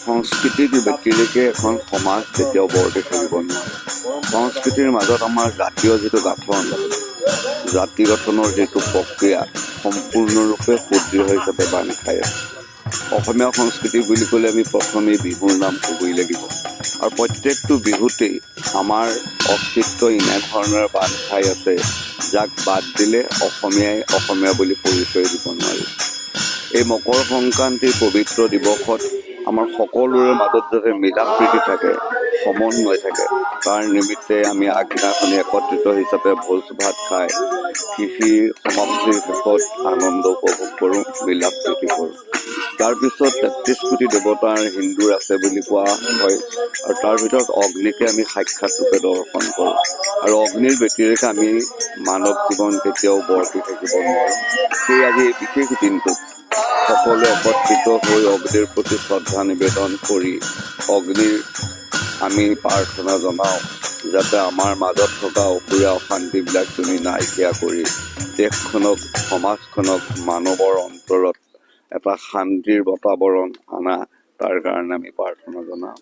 সংস্কৃতিৰ ব্যতিৰেকে এখন সমাজ কেতিয়াও বৰ্তি থাকিব নোৱাৰে। সংস্কৃতিৰ মাজত আমাৰ জাতীয় যিটো গাঁথন, জাতি গঠনৰ যিটো প্ৰক্ৰিয়া সম্পূৰ্ণৰূপে সুদৃঢ় হিচাপে বান্ধ খাই আছে। অসমীয়া সংস্কৃতি বুলি ক'লে আমি প্ৰথমেই বিহুৰ নাম ক'বই লাগিব। আৰু প্ৰত্যেকটো বিহুতেই আমাৰ অস্তিত্ব এনেধৰণেৰে বান্ধ খাই আছে, যাক বাদ দিলে অসমীয়াই অসমীয়া বুলি পৰিচয় দিব নোৱাৰি। এই মকৰ সংক্ৰান্তিৰ পবিত্ৰ দিৱসত আমাৰ সকলোৰে মাজত যাতে মিলা প্ৰীতি থাকে, সমন্বয় থাকে, তাৰ নিমিত্তে আমি আগদিনাখনি একত্ৰিত হিচাপে ভোজ ভাত খাই কৃষিৰ সমাপ্তিৰ শেষত আনন্দ উপভোগ কৰোঁ, মিলা প্ৰীতি কৰোঁ। তাৰপিছত ৩৩ কোটি দেৱতাৰ হিন্দুৰ আছে বুলি কোৱা হয়, আৰু তাৰ ভিতৰত অগ্নিকে আমি সাক্ষাৎ ৰূপে দৰ্শন কৰোঁ। আৰু অগ্নিৰ ব্যতিৰেকে আমি মানৱ জীৱন কেতিয়াও বৰ্তি থাকিব নোৱাৰোঁ। সেই আজি এই বিশেষ দিনটোত সকলোৱে একত্ৰিত হৈ অগ্নিৰ প্ৰতি শ্ৰদ্ধা নিবেদন কৰি অগ্নিৰ আমি প্ৰাৰ্থনা জনাওঁ, যাতে আমাৰ মাজত থকা অসূয়া অশান্তিবিলাক তুমি নাইকিয়া কৰি দেশখনক, সমাজখনক, মানৱৰ অন্তৰত এটা শান্তিৰ বাতাৱৰণ আনা, তাৰ কাৰণে আমি প্ৰাৰ্থনা জনাওঁ।